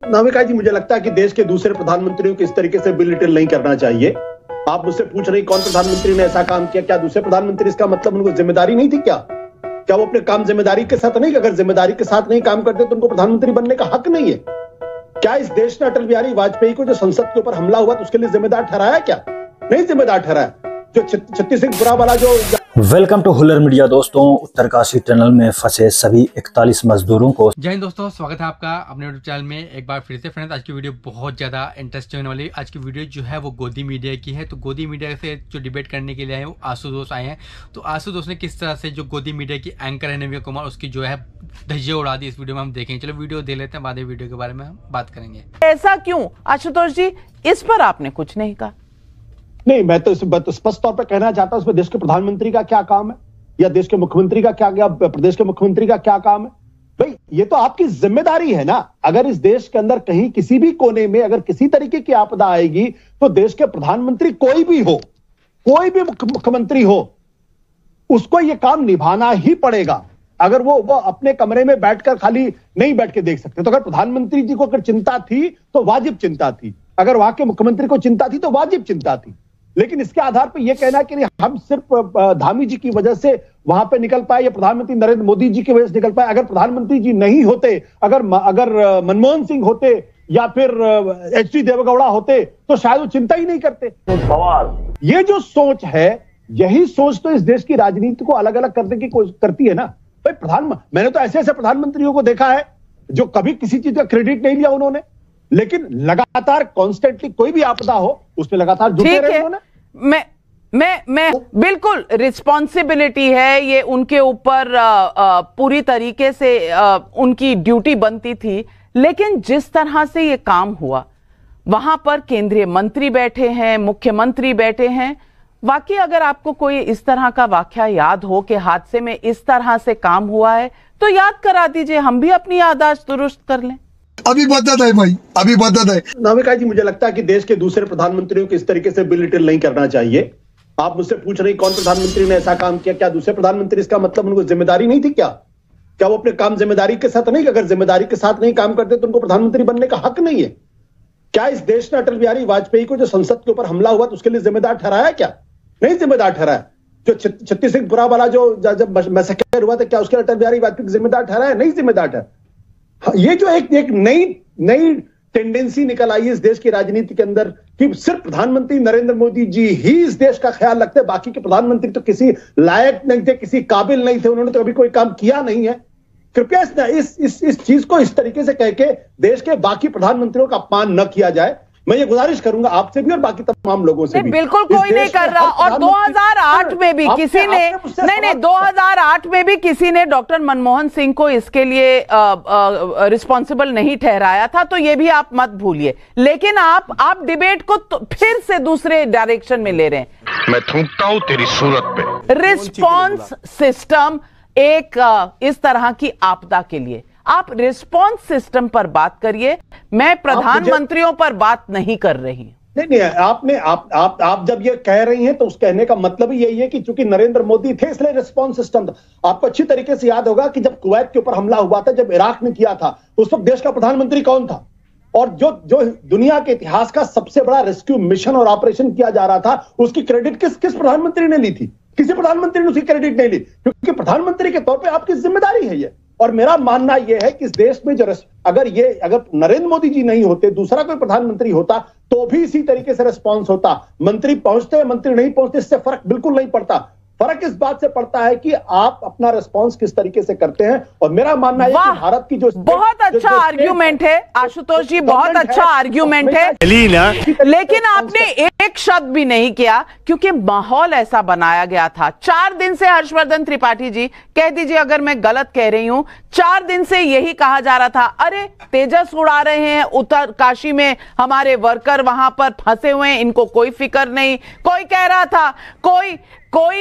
नामिका जी, मुझे लगता है कि देश के दूसरे प्रधानमंत्रियों को इस तरीके से बिलिटिल नहीं करना चाहिए। आप मुझसे पूछ रही कौन प्रधानमंत्री ने ऐसा काम किया, क्या दूसरे प्रधानमंत्री, इसका मतलब उनको जिम्मेदारी नहीं थी क्या वो अपने काम जिम्मेदारी के साथ नहीं, अगर जिम्मेदारी के साथ नहीं काम करते तो उनको प्रधानमंत्री बनने का हक नहीं है? क्या इस देश ने अटल बिहारी वाजपेयी को जो संसद के ऊपर हमला हुआ तो उसके लिए जिम्मेदार ठहराया? क्या नहीं जिम्मेदार ठहराया? जो छत्तीसगढ़ वाला जो वेलकम टू हुलर मीडिया। दोस्तों, उत्तरकाशी टनल में फंसे सभी 41 मजदूरों को जय हिंद दोस्तों, स्वागत है आपका अपने यूट्यूब चैनल में एक बार फिर से। फ्रेंड्स, आज की वीडियो बहुत ज़्यादा इंटरेस्टिंग होने वाली है। आज की वीडियो जो है वो गोदी मीडिया की है। तो गोदी मीडिया से जो डिबेट करने के लिए आए वो आशुतोष आए हैं। तो आशुतोष ने किस तरह से जो गोदी मीडिया की एंकर है नव्या कुमार, उसकी जो है धज्जियां उड़ा दी, इस वीडियो में हम देखेंगे। चलो वीडियो दे लेते हैं, बाद में वीडियो के बारे में हम बात करेंगे। ऐसा क्यों आशुतोष जी? इस पर आपने कुछ नहीं कहा। नहीं, मैं तो स्पष्ट तौर पर कहना चाहता हूं इसमें देश के प्रधानमंत्री का क्या काम है या देश के मुख्यमंत्री का क्या, प्रदेश के मुख्यमंत्री का क्या काम है? भाई, ये तो आपकी जिम्मेदारी है ना। अगर इस देश के अंदर कहीं किसी भी कोने में अगर किसी तरीके की आपदा आएगी तो देश के प्रधानमंत्री कोई भी हो, कोई भी मुख्यमंत्री हो, उसको ये काम निभाना ही पड़ेगा। अगर वो अपने कमरे में बैठकर खाली नहीं बैठ के देख सकते। तो अगर प्रधानमंत्री जी को अगर चिंता थी तो वाजिब चिंता थी, अगर वहां के मुख्यमंत्री को चिंता थी तो वाजिब चिंता थी। लेकिन इसके आधार पर यह कहना कि हम सिर्फ धामी जी की वजह से वहां पे निकल पाए या प्रधानमंत्री नरेंद्र मोदी जी की वजह से निकल पाए, अगर प्रधानमंत्री जी नहीं होते, अगर मनमोहन सिंह होते या फिर एच.डी. देवेगौड़ा होते तो शायद वो चिंता ही नहीं करते। ये जो सोच है, यही सोच तो इस देश की राजनीति को अलग अलग करने की कोशिश करती है ना। भाई, मैंने तो ऐसे ऐसे प्रधानमंत्रियों को देखा है जो कभी किसी चीज का क्रेडिट नहीं लिया उन्होंने, लेकिन लगातार कॉन्स्टेंटली कोई भी आपदा हो उसमें लगातार जुटे रहे उन्होंने। मैं बिल्कुल, रिस्पॉन्सिबिलिटी है ये उनके ऊपर, पूरी तरीके से उनकी ड्यूटी बनती थी। लेकिन जिस तरह से ये काम हुआ, वहां पर केंद्रीय मंत्री बैठे हैं, मुख्यमंत्री बैठे हैं। वाकई अगर आपको कोई इस तरह का वाकया याद हो कि हादसे में इस तरह से काम हुआ है तो याद करा दीजिए, हम भी अपनी याददाश्त दुरुस्त कर लें। अभी बदत है भाई, अभी बदत है। नामिका जी, मुझे लगता है कि देश के दूसरे प्रधानमंत्रियों को इस तरीके से बिलिटिल नहीं करना चाहिए। आप मुझसे पूछ रही कौन प्रधानमंत्री ने ऐसा काम किया, क्या दूसरे प्रधानमंत्री, इसका मतलब उनको जिम्मेदारी नहीं थी? क्या वो अपने काम जिम्मेदारी के साथ नहीं, अगर जिम्मेदारी के साथ नहीं काम करते तो उनको प्रधानमंत्री बनने का हक नहीं है? क्या इस देश ने अटल बिहारी वाजपेयी को जो संसद के ऊपर हमला हुआ तो उसके लिए जिम्मेदार ठहराया? क्या नहीं जिम्मेदार ठहराया? जो छत्तीसगढ़ वाला जो जब मैसेकर हुआ था, क्या उसके अटल बिहारी वाजपेयी जिम्मेदार ठहराया? नहीं जिम्मेदार ठहराया। ये जो एक नई टेंडेंसी निकल आई है इस देश की राजनीति के अंदर कि सिर्फ प्रधानमंत्री नरेंद्र मोदी जी ही इस देश का ख्याल रखते, बाकी के प्रधानमंत्री तो किसी लायक नहीं थे, किसी काबिल नहीं थे, उन्होंने तो कभी कोई काम किया नहीं है। कृपया इस चीज को इस तरीके से कह के देश के बाकी प्रधानमंत्रियों का अपमान न किया जाए। मैं ये गुजारिश करूंगा आपसे भी और बाकी तमाम लोगों से भी। बिल्कुल कोई नहीं कर रहा। और 2008 में भी किसी ने नहीं 2008 में भी किसी ने डॉक्टर मनमोहन सिंह को इसके लिए रिस्पॉन्सिबल नहीं ठहराया था, तो ये भी आप मत भूलिए। लेकिन आप डिबेट को तो फिर से दूसरे डायरेक्शन में ले रहे हैं। मैं थूकता हूं तेरी सूरत पे। रिस्पॉन्स सिस्टम एक इस तरह की आपदा के लिए आप रिस्पॉन्स सिस्टम पर बात करिए। मैं प्रधानमंत्रियों पर बात नहीं कर रही। नहीं, आप जब ये कह रही हैं तो उस कहने का मतलब ही यही है कि चूंकि नरेंद्र मोदी थे इसलिए रिस्पॉन्स सिस्टम था। आपको अच्छी तरीके से याद होगा कि जब कुवैत के ऊपर हमला हुआ था, जब इराक ने किया था, उस वक्त देश का प्रधानमंत्री कौन था? और जो दुनिया के इतिहास का सबसे बड़ा रेस्क्यू मिशन और ऑपरेशन किया जा रहा था, उसकी क्रेडिट किस प्रधानमंत्री ने ली थी? किसी प्रधानमंत्री ने उसकी क्रेडिट नहीं ली, क्योंकि प्रधानमंत्री के तौर पर आपकी जिम्मेदारी है ये। और मेरा मानना यह है कि इस देश में जो अगर नरेंद्र मोदी जी नहीं होते, दूसरा कोई प्रधानमंत्री होता तो भी इसी तरीके से रिस्पांस होता। मंत्री पहुंचते, मंत्री नहीं पहुंचते, इससे फर्क बिल्कुल नहीं पड़ता। फर्क इस बात से पड़ता है कि आप अपना रिस्पांस किस तरीके से करते हैं। और मेरा मानना है कि भारत की जो बहुत अच्छा आर्ग्यूमेंट है आशुतोष जी, बहुत अच्छा आर्ग्यूमेंट है। लेकिन आपने एक शब्द भी नहीं किया, क्योंकि माहौल ऐसा बनाया गया था। 4 दिन से हर्षवर्धन त्रिपाठी जी, कह दीजिए अगर मैं गलत कह रही हूं, 4 दिन से यही कहा जा रहा था, अरे तेजस उड़ा रहे हैं उत्तरकाशी में, हमारे वर्कर वहां पर फंसे हुए हैं, इनको कोई फिक्र नहीं। कोई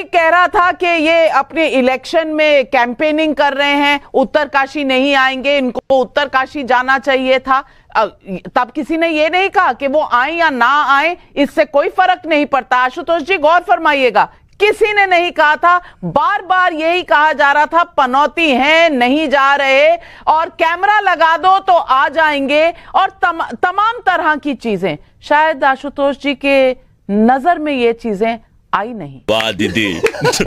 कह रहा था कि ये अपने इलेक्शन में कैंपेनिंग कर रहे हैं, उत्तरकाशी नहीं आएंगे, इनको उत्तरकाशी जाना चाहिए था। तब किसी ने ये नहीं कहा कि वो आए या ना आए, इससे कोई फर्क नहीं पड़ता। आशुतोष जी गौर फरमाइएगा, किसी ने नहीं कहा था। बार बार यही कहा जा रहा था पनौती है, नहीं जा रहे, और कैमरा लगा दो तो आ जाएंगे, और तमाम तरह की चीजें। शायद आशुतोष जी के नजर में ये चीजें आई नहीं। वाह दीदी।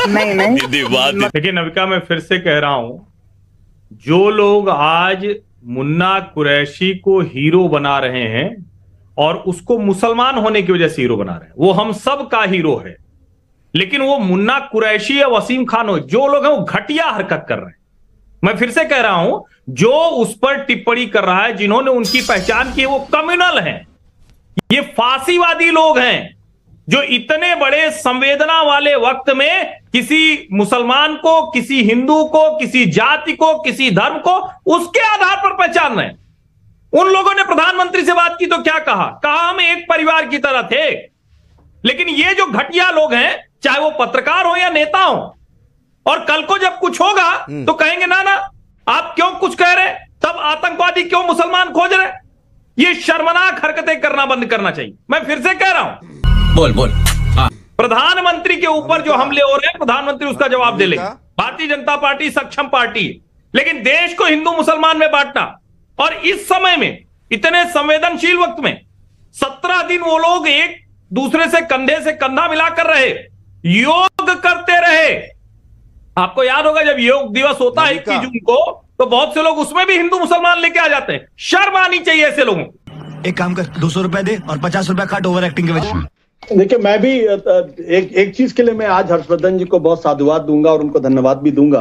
नहीं दीदी वाह। देखिए नविका, मैं फिर से कह रहा हूं, जो लोग आज मुन्ना कुरैशी को हीरो बना रहे हैं और उसको मुसलमान होने की वजह से हीरो बना रहे हैं, वो हम सब का हीरो है। लेकिन वो मुन्ना कुरैशी या वसीम खान हो, जो लोग हैं वो घटिया हरकत कर रहे हैं। मैं फिर से कह रहा हूं, जो उस पर टिप्पणी कर रहा है, जिन्होंने उनकी पहचान की, वो कम्युनल हैं, ये फांसीवादी लोग हैं, जो इतने बड़े संवेदना वाले वक्त में किसी मुसलमान को, किसी हिंदू को, किसी जाति को, किसी धर्म को उसके आधार पर पहचान रहे हैं। उन लोगों ने प्रधानमंत्री से बात की तो क्या कहा हम एक परिवार की तरह थे। लेकिन ये जो घटिया लोग हैं, चाहे वो पत्रकार हो या नेता हो, और कल को जब कुछ होगा तो कहेंगे ना ना आप क्यों कुछ कह रहे, तब आतंकवादी क्यों मुसलमान खोज रहे। ये शर्मनाक हरकतें करना बंद करना चाहिए। मैं फिर से कह रहा हूं, बोल प्रधानमंत्री के ऊपर जो हमले हो रहे हैं, प्रधानमंत्री उसका जवाब दे लेंगे। भारतीय जनता पार्टी सक्षम पार्टी है, लेकिन देश को हिंदू मुसलमान में बांटना, और इस समय में इतने संवेदनशील वक्त में 17 दिन वो लोग एक दूसरे से कंधे से कंधा मिलाकर रहे, योग करते रहे। आपको याद होगा जब योग दिवस होता है 21 जून को, तो बहुत से लोग उसमें भी हिंदू मुसलमान लेके आ जाते हैं। शर्म आनी चाहिए ऐसे लोगों को। एक काम कर, 200 रुपए दे और 50 रुपए काट ओवर एक्टिंग के वजह। देखिए, मैं भी एक चीज के लिए मैं आज हर्षवर्धन जी को बहुत साधुवाद दूंगा और उनको धन्यवाद भी दूंगा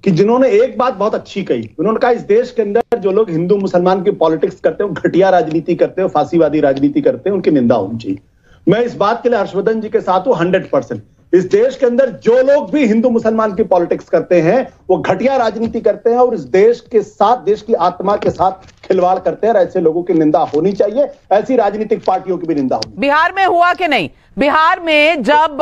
कि जिन्होंने एक बात बहुत अच्छी कही। उन्होंने कहा इस देश के अंदर जो लोग हिंदू मुसलमान की पॉलिटिक्स करते हैं, घटिया राजनीति करते हैं, फांसीवादी राजनीति करते हैं, उनकी निंदा होनी चाहिए। मैं इस बात के लिए हर्षवर्धन जी के साथ हूं 100%। इस देश के अंदर जो लोग भी हिंदू मुसलमान की पॉलिटिक्स करते हैं वो घटिया राजनीति करते हैं और इस देश के साथ, देश की आत्मा के साथ खिलवाड़ करते हैं। ऐसे लोगों की निंदा होनी चाहिए, ऐसी राजनीतिक पार्टियों की भी निंदा होनी। बिहार में हुआ कि नहीं? बिहार में जब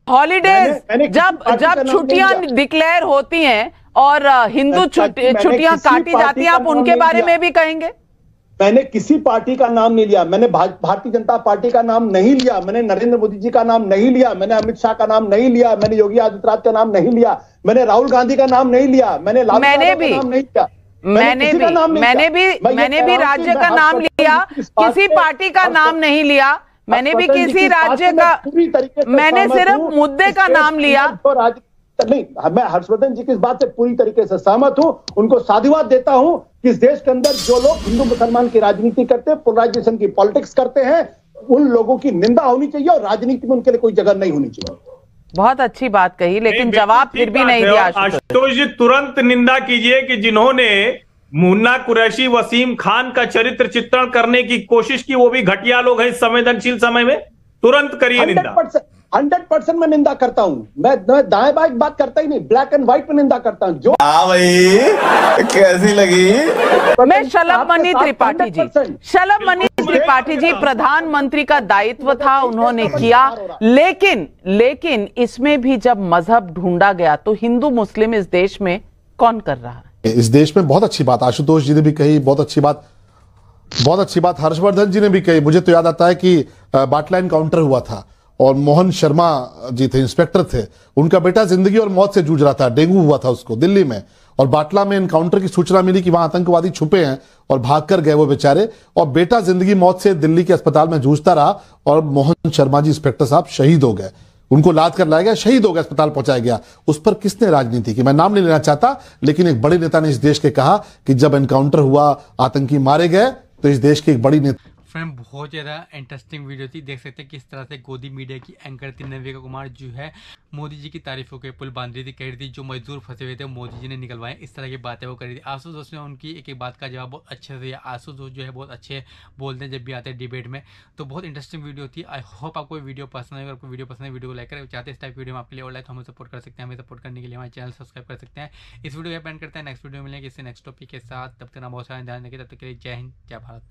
हॉलीडेज, जब छुट्टियां डिक्लेयर होती हैं और हिंदू छुट्टियां काटी जाती हैं, आप उनके बारे में भी कहेंगे? मैंने किसी पार्टी का नाम नहीं लिया, मैंने भारतीय जनता पार्टी का नाम नहीं लिया, मैंने नरेंद्र मोदी जी का नाम नहीं लिया, मैंने अमित शाह का नाम नहीं लिया, मैंने योगी आदित्यनाथ का नाम नहीं लिया, मैंने राहुल गांधी का नाम नहीं लिया, मैंने लालू यादव का नाम नहीं लिया, मैंने भी राज्य का नाम लिया, किसी पार्टी का नाम नहीं लिया, मैंने भी किसी राज्य का, मैंने सिर्फ मुद्दे का नाम लिया। नहीं, मैं हर्षवर्धन जी की इस बात से पूरी तरीके से सहमत हूं, उनको साधुवाद देता हूं कि इस देश के अंदर जो लोग हिंदू मुसलमान की राजनीति करते हैं, पोलराइजेशन की पॉलिटिक्स करते हैं, उन लोगों की निंदा होनी चाहिए और राजनीति में उनके लिए कोई जगह नहीं होनी चाहिए। बहुत अच्छी बात कही, लेकिन जवाब फिर भी नहीं दिया। आशुतोष जी, तुरंत निंदा कीजिए कि जिन्होंने मुन्ना कुरैशी, वसीम खान का चरित्र चित्रण करने की कोशिश की, वो भी घटिया लोग हैं इस संवेदनशील समय में। तुरंत करिए निंदा। 100% मैं निंदा करता हूं। मैं दाएं बाएं बात करता ही नहीं, ब्लैक एंड व्हाइट में निंदा करता हूं। जो भाई कैसी लगी? मैं शलभमणि त्रिपाठी जी, शलभमणि त्रिपाठी जी, प्रधानमंत्री का दायित्व था, उन्होंने किया, लेकिन इसमें भी जब मजहब ढूंढा गया तो हिंदू मुस्लिम इस देश में कौन कर रहा है? इस देश में बहुत अच्छी बात आशुतोष जी ने भी कही, बहुत अच्छी बात हर्षवर्धन जी ने भी कही। मुझे तो याद आता है कि बाटला एनकाउंटर हुआ था और मोहन शर्मा जी थे, इंस्पेक्टर थे, उनका बेटा जिंदगी और मौत से जूझ रहा था, डेंगू हुआ था उसको दिल्ली में, और बाटला में एनकाउंटर की सूचना मिली कि वहां आतंकवादी छुपे हैं और भागकर गए वो बेचारे, और बेटा जिंदगी मौत से दिल्ली के अस्पताल में जूझता रहा और मोहन शर्मा जी इंस्पेक्टर साहब शहीद हो गए। उनको लाद कर लाया गया, शहीद हो गया, अस्पताल पहुंचाया गया। उस पर किसने राजनीति की? मैं नाम नहीं लेना चाहता, लेकिन एक बड़े नेता ने इस देश के कहा कि जब एनकाउंटर हुआ, आतंकी मारे गए, तो इस देश के एक बड़ी नेता। फ्रेंड, बहुत ज़्यादा इंटरेस्टिंग वीडियो थी। देख सकते हैं किस तरह से गोदी मीडिया की एंकर थी नविका कुमार, जो है मोदी जी की तारीफों के पुल बांध रही थी, कह रही थी जो मजदूर फंसे हुए थे मोदी जी ने निकलवाए, इस तरह की बातें वो कर रही थी। आशुतोष ने उनकी एक बात का जवाब बहुत अच्छे से दिया। आशुतोष जो है बहुत अच्छे बोलते हैं जब भी आते हैं डिबेट में, तो बहुत इंटरेस्टिंग वीडियो थी। आई होप आपको वीडियो पसंद है। अगर आपको वीडियो पसंद है, वीडियो को लाइक करें। चाहते हैं इस टाइप वीडियो में आपके लिए और लाइक, हमें सपोर्ट कर सकते हैं। हमें सपोर्ट करने के लिए हमारे चैनल सब्सक्राइब कर सकते हैं। इस वीडियो को एंड करते हैं, नेक्स्ट वीडियो मिलेंगे इससे नेक्स्ट टॉपिक के साथ। तब तक बहुत सारा ध्यान रखिए। तब तक के लिए जय हिंद, जय भारत।